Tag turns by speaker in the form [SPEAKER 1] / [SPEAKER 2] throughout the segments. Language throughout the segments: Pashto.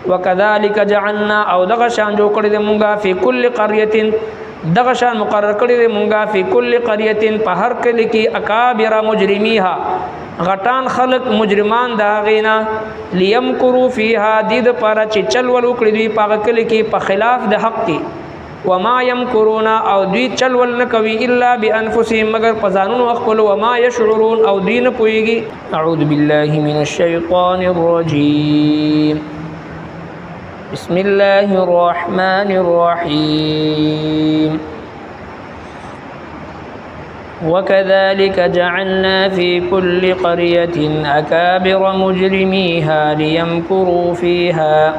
[SPEAKER 1] وکذالک جعلنا او دغه شان جو کړی د مونږه فی کل قريه دغه شان مقرر کړی د مونږه فی کل قريه په هر کلی کې اکابر مجرمیها غټان خلق مجرمان دا غینا لیمکروا فیها دید پر چې چل ول وکړي دوی په کلی کې په خلاف د حق کې وما يمكرون او دوی چل ول نه کوي الا بانفسهم مگر پزانونو خپل وما يشعرون او دین پويږي اعوذ بالله من الشیطان الرجیم بسم الله الرحمن الرحيم وكذلك جعلنا في كل قرية أكابر مجرميها ليمكروا فيها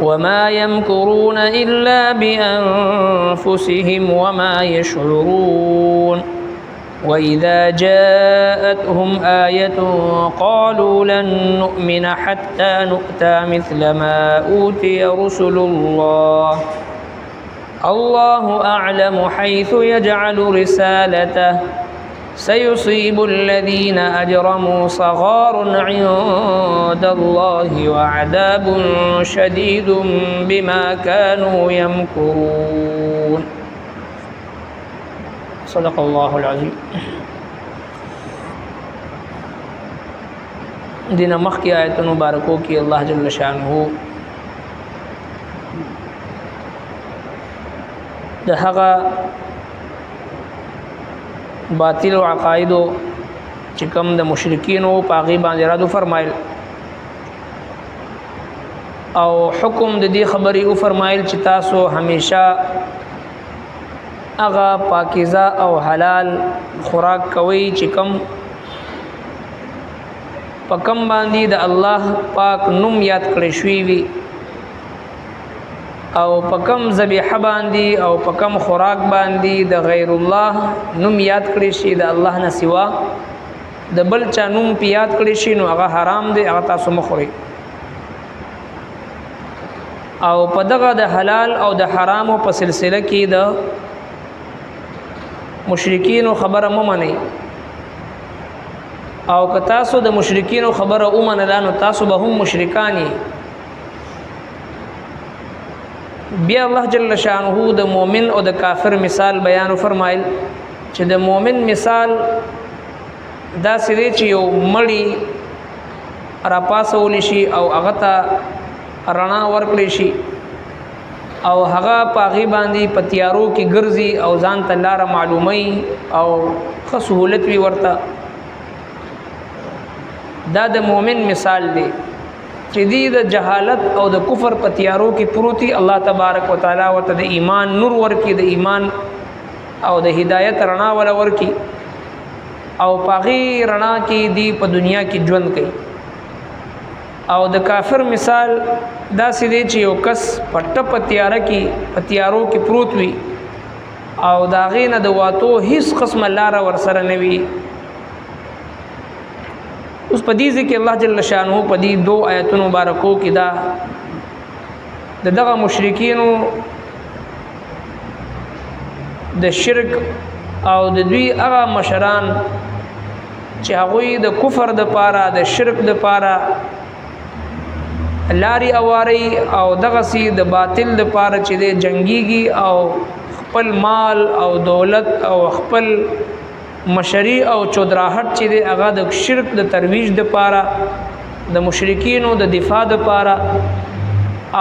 [SPEAKER 1] وما يمكرون إلا بأنفسهم وما يشعرون وإذا جاءتهم آية قالوا لن نؤمن حتى نؤتى مثل ما أوتي رسل الله الله أعلم حيث يجعل رسالته سيصيب الذين أجرموا صغار عند الله وعذاب شديد بما كانوا يمكرون صدق الله العظيم. دین مخکی آیت مبارکو کی اللہ جل شانہ د هغه باطل او عقاید چې کوم د مشرکین او پاغي باندې رادو فرمایل او حکم د دې خبرې او فرمایل چې تاسو همیشه هغه پاکیزه او حلال خوراک کوي چې کوم پکم باندې د الله پاک نوم یاد کړی شوی وي او پکم ذبیحه باندې او پکم خوراک باندې د غیر الله نوم یاد کړی شي د الله نه سوا د بل چا نوم په یاد کړی شي نو هغه حرام دی هغه تاسو مخوري او په دغه د حلال او د حرام په سلسله کې د مشرکین خبره ممنئ او که تاسو د مشرکین خبره اومنه تاسو به هم مشرکانی. بیا الله جل شانه د مؤمن او د کافر مثال بیان فرمایل چې د مؤمن مثال دا سری چې یو مړی را پاسول شي او هغه ته رڼا ورکړي شي او هغه پاغي باندې پتیارو کې ګرځي او ځان ته لار معلومي او خو سہولت وی ورته دا د مؤمن مثال دی چې د جهالت او د کفر پتیارو کې پروتي الله تبارک وتعالى ورته د ایمان نور ورکی د ایمان او د هدایت رڼا ول ورکی او پاغي رڼا کې دی په دنیا کې ژوند کوي او د کافر مثال دا سیدی چې یو کس پټ پتیاره کې پتیارو کې پروت وي او دا غینه د واتو هیڅ قسم لار ور سره نه وي. اوس په دې ځکه الله جل شانه په دې دو آیتونو مبارکو کې دا دغه مشرکین د شرک او د دوی هغه مشران چې هغه د کفر د پاره د شرک د پاره لاري اواري او دغه سي د باطل د پاره چې د جنگيږي او خپل مال او دولت او خپل مشری او چودراهټ چې د هغه د شرک د ترویج د پاره د مشرکینو د دفاع د پاره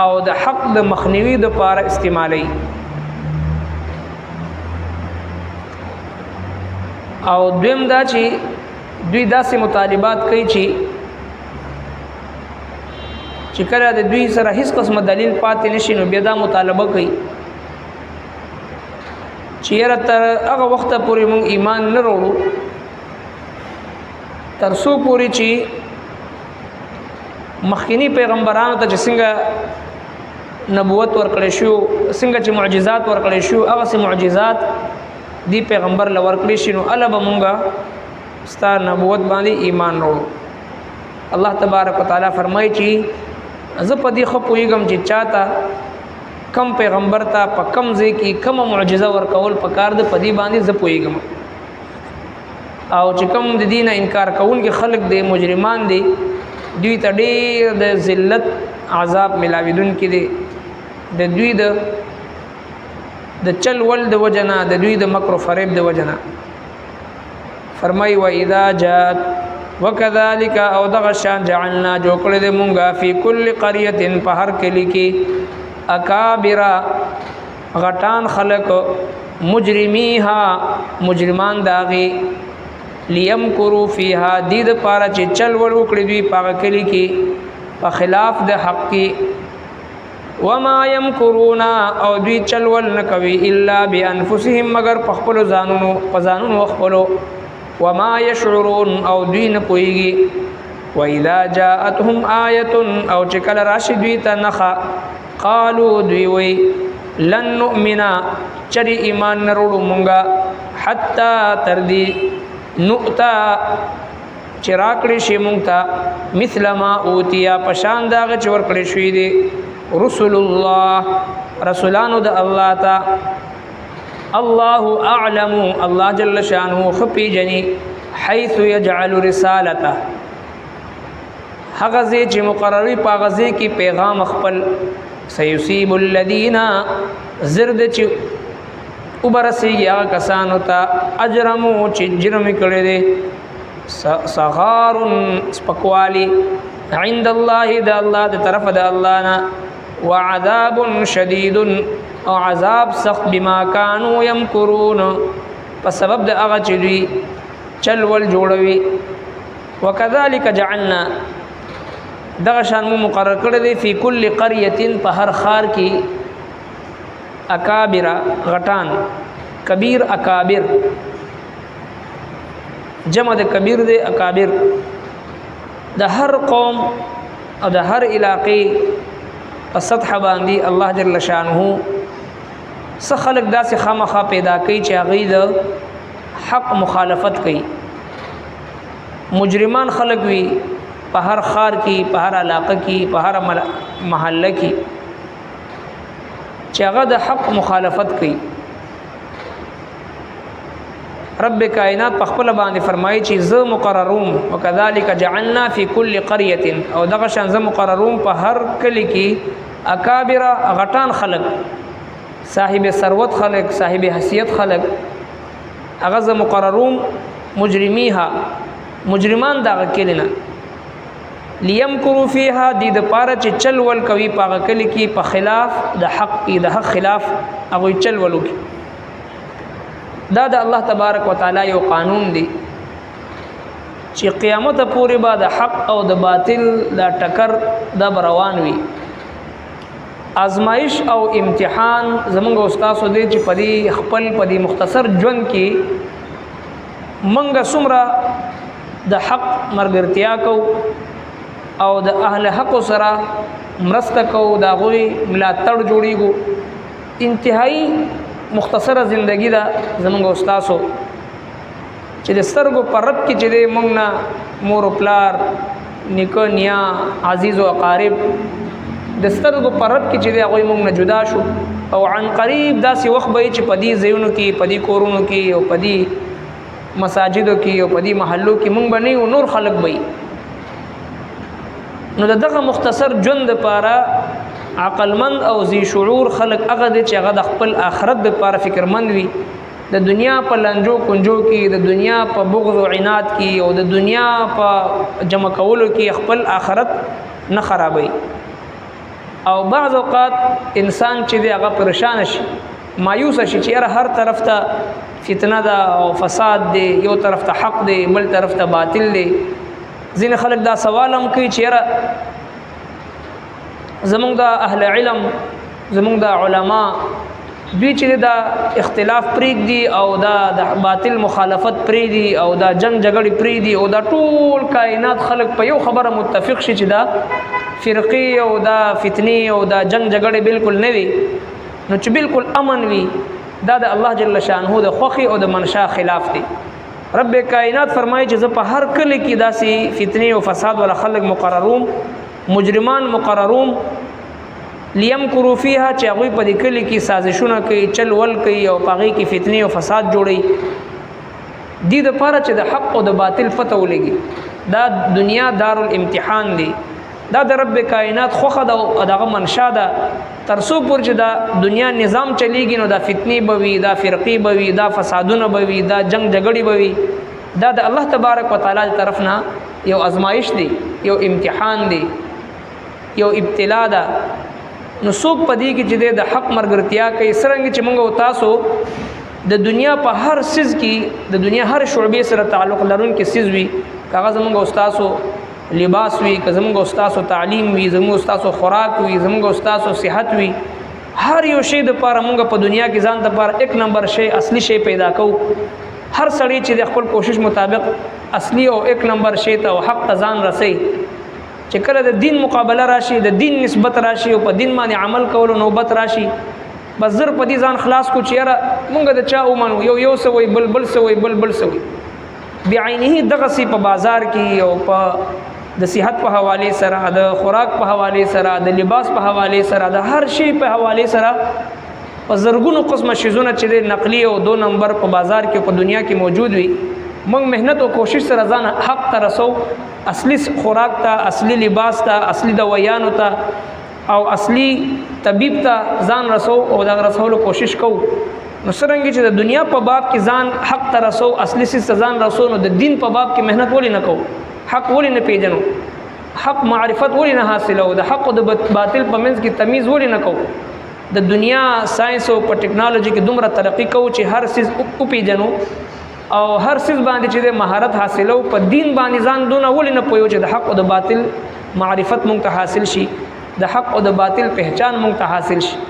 [SPEAKER 1] او د حق د مخنیوي د پاره استعمالي او دویم دا چې دوی داسې مطالبات کوي چې کله د دوی سره هیڅ قسم دلیل پاتې نشي نو بیا دا مطالبه کوي چې یاره تر هغه وخت پورې موږ ایمان نه وروړو تر څو پورې چې مخکینی پیغمبرانو ته چې څنګه نبوت ورکړی شو څنګه چې معجزات ورکړی شو هغه سي معجزات دی پیغمبر لور کړی شي نو الله به مونږه ستا نبوت باندې ایمان وروړو. الله تبارک وتعالى فرمایي چې زه په دې خو پوهیږم چې چاته کم پیغمبر ته په کم ځای کې کوم معجزه ورکول پکار د پدی باندې زه پوهیږم او چې کوم د دینه انکار کوونکي خلق دي مجرمان دي دوی ته ډېر د ذلت عذاب ملاویدونکي دی د دوی د چل ول د وجنا د دوی د مکر و فریب د وجنا فرمای و اذا جاءت وكذلك او دغه شان جعلنا جو کړی د مونږه فی کل قريه په هر کلی کې اکابر غټان خلق مجرمیها مجرمان داغي لیمکروا فیها دید پارا چې چل ول وکړي دوی په کلی کې په خلاف د حق کې وما يمكرون او دوی چل ول نه کوي الا بانفسهم مگر په خپل ځانونو په ځانونو خپلو وما يشعرون او دوی نه پويږي واذا جاءتهم آیه او چې کله راشي دوی ته نخا قالوا دوی وی لن نؤمنا چر ایمان نروړو مونږه حتا تردي نؤتا چراکړې شي مونږ ته مثل ما اوتیا پشان داغه چور کړې شوې دي رسول الله رسولانو د الله تا الله اعلم الله جل شانه خفي جني حيث يجعل رسالته هغه چې مقرري پاغزي کې پیغام خپل سيصيب الذين زرد چې وبرسي یا کسانو ته اجرمو چې جرم کړي دي صغار سپکوالی عند الله د الله د طرف د الله نه وعذاب شدید او عذاب سخت بما كانوا يمكرون په سبب د هغه چې دوی چل ول جوړوي وكذلك جعلنا دغه شان مقرر کړی دی فی کل قريه په هر خار کې اکابر غټان کبیر اکابر جمع د کبیر دی اکابر د هر قوم او د هر علاقې په سطح باندې الله جل شانه څه خلق داسې خامخا پیدا کوي چې هغه د حق مخالفت کوي مجرمان خلق وي په هر خار کې په هر علاقه کې په هر محله کې چې هغه د حق مخالفت کوي رب کائنات په خپل باندې فرمایي چې ز مقرروم وکذالک جعلنا فی کل قريه او دغه شان ز مقرروم په هر کلی کې اکابر غټان خلق صاحب ثروت خلق صاحب حیثیت خلق هغه ز مقرروم مجرمیها مجرمان دغه کلینا لیمکروا فیها د پاره چې چل ول کوي په کلی کې په خلاف د حق د حق خلاف هغه چل ولو دا د الله تبارک وتعالى یو قانون دی چې قیامت پورې بعد حق او د باطل دا ټکر دا روان وي آزمائش او امتحان زمونږ استاد دی چې پدی خپل پدی مختصر ژوند کې منګه سمره د حق مرګرتیا کو او د اهل حق سره مرسته کو دا غوي ملاتړ جوړیږي انتهایی مختصره زندگی دا زمونږ استادو چې د سترګو پر رب کې چې مونږ نه مور او پلار نیکه نیا عزیز او اقارب د سترګو پر رب کې چې هغه مونږ نه جدا شو او عن قریب داسې وخت به چې پدی زیونو کې پدی کورونو کې او پدی مساجدو کې او پدی محلو کې مونږ باندې او نور خلق وي نو دغه مختصر ژوند لپاره عقلمند او ذی شعور خلق هغه چې هغه د خپل آخرت لپاره فکرمند وي د دنیا په لنجو کنجو کې د دنیا په بغض او عناد کې او د دنیا په جمع کولو کې خپل آخرت نه خرابوي او بعض اوقات انسان چې دی هغه پریشان شي مایوس شي چې هر طرف ته فتنه ده او فساد دی یو طرف ته حق دی بل طرف ته باطل دی ځینې خلک دا سوال هم کوي چې زمونږ د اهل علم زمونږ د علما دوی چې دا اختلاف پرېږدي او دا د باطل مخالفت پرېږدي او دا جنگ جګړې پرېږدي او دا ټول کائنات خلق په یو خبره متفق شي چې دا فرقې او دا فتنې او دا جنگ جګړې بالکل نه وي نو چې بالکل امن وي دا د الله جل شانه د خوخي او د منشا خلاف دی رب کائنات فرمایي چې زه په هر کلی کې داسې فتنې او فساد ولا خلق مقرروم مجرمان مقرروم لیمکروا فیها چې هغوی په دې کلي کې سازشونه کوي چل ول کوي او په هغې کې فتنې او فساد جوړوي دې دپاره چې د حق او د باطل پته ولګي دا دنیا دار الامتحان دی دا د رب کائنات خوخه دا دغه منشا ده تر څو پورې چې دا دنیا نظام چلیږي نو دا فتنې به وي دا فرقې به وي دا فسادونه به وي دا جنگ جګړې به وي دا د الله تبارک وتعالی طرف نه یو ازمایش دی یو امتحان دی یو ابتلا ده نو څوک په دې کې چې د حق مرګرتیا کوي څرنګه چې موږ او تاسو د دنیا په هر سیز کې د دنیا هر شعبې سره تعلق لرونکي سیز وي کاغذ موږ او تاسو لباس وي که زموږ استاسو تعلیم وي زموږ استاسو خوراک وي زموږ استاسو صحت وي هر یو شی د پاره موږ په دنیا کې ځان د پاره یک نمبر شی اصلي شی پیدا کوو هر سړی چې د خپل کوشش مطابق اصلي او یک نمبر شی ته او حق ته ځان رسي چې کله د دین مقابله راشي د دین نسبت راشي او په دین باندې عمل کولو نوبت راشي بس زر په دې ځان خلاص کو چې یاره موږ د چا ومنو یو سوي بل سوي بل سوي بعینه دغه سی په بازار کې او په د صحت په حواله سره د خوراک په حواله سره د لباس په حواله سره د هر شی په حواله سره په زرګونو قسمه شیزونه چې د نقلی او 2 نمبر په بازار کې په دنیا کې موجود وي موږ مهنت او کوشش سره ځان حق ته رسو اصلي خوراک ته اصلي لباس ته اصلي دوایانو ته او اصلي طبيب ته ځان رسو او دا رسولو کوشش کوو نو څرنګه چې د دنیا په باب کې ځان حق ته رسو اصلي سي ځان رسو نو د دین په باب کې مهنت ولې نه کوو حق ولې نه پیژنو حق معرفت ولې نه حاصلو د حق او د باطل په منځ کې تمیز ولې نه کوو د دنیا ساينس او په ټیکنالوژي کې دومره ترقی کوو چې هر سیز او پیژنو او هر سیز باندې چې د مهارت حاصلو په دین باندې ځان دونه ولې نه پوهیو چې د حق او د باطل معرفت مونږ ته حاصل شي د حق او د باطل پہچان مونږ ته حاصل شي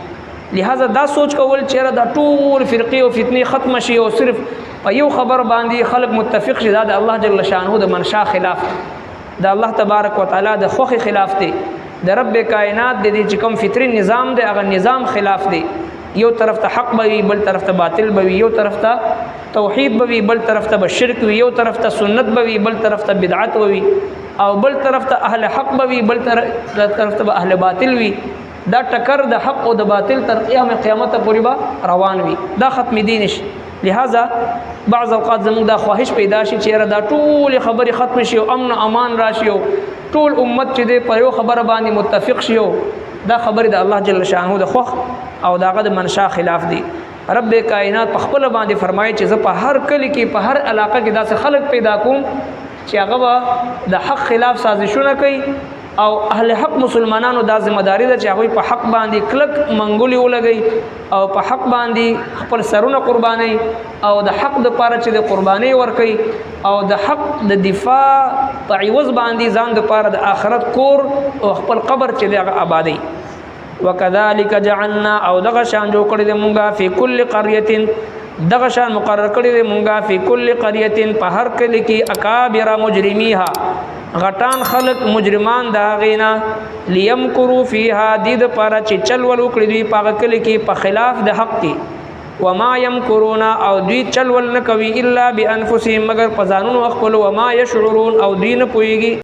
[SPEAKER 1] لہذا دا سوچ کول چې دا ټول فرقې او فتنې ختم شي او صرف په یو خبر باندې خلق متفق شي دا د الله جل شانه د منشا خلاف د الله تبارک وتعالى د خوخي خلاف دی د رب کائنات د دې چې کوم فطري نظام دی هغه نظام خلاف دی یو طرف ته حق بوي بل طرف ته باطل بوي یو طرف ته توحید بوي بل طرف ته شرک وي یو طرف ته سنت بوي بل طرف ته بدعت وي او بل طرف ته اهل حق بوي بل طرف ته اهل باطل وي دا ټکر د حق او د باطل تر قیامت پورې به روان وي دا ختم دي نشي لہذا بعض اوقات زموږ دا خواهش پیدا شي چې دا ټول خبرې ختم شي او امن امان راشي او ټول امت چې د په یو خبره باندې متفق شي دا خبره د الله جل شانه د خوخ او داغه د منشا خلاف دي رب کائنات په خپل باندې فرمایي چې زه په هر کلی کې په هر علاقه کې داسې خلق پیدا کوم چې هغه د حق خلاف سازشونه کوي او اهل حق مسلمانانو دا ذمہ داری ده چې هغه په حق باندې کلک منګولي ولګي او په حق باندې خپل سرونه قرباني او د حق د پاره چې د قرباني ورکي او د حق د دفاع په عوض باندې ځان د پاره د آخرت کور او خپل قبر چې دغه آبادی وکذالک جعلنا او دغه شان جوړ کړی د مونږه فی کل قريه دغه شان مقرر کړی د مونږه فی کل قريه په هر کلی کې اکابر مجرمیها غټان خلق مجرمان دا غینا لیمکروا فیها دید پارا چې چل ول وکړي دوی په کلی کې په خلاف د حق کې وما یمکرون او دوی چل ول نه کوي الا بانفسهم مگر په ځانونو خپل وما یشعرون او دوی نه پويږي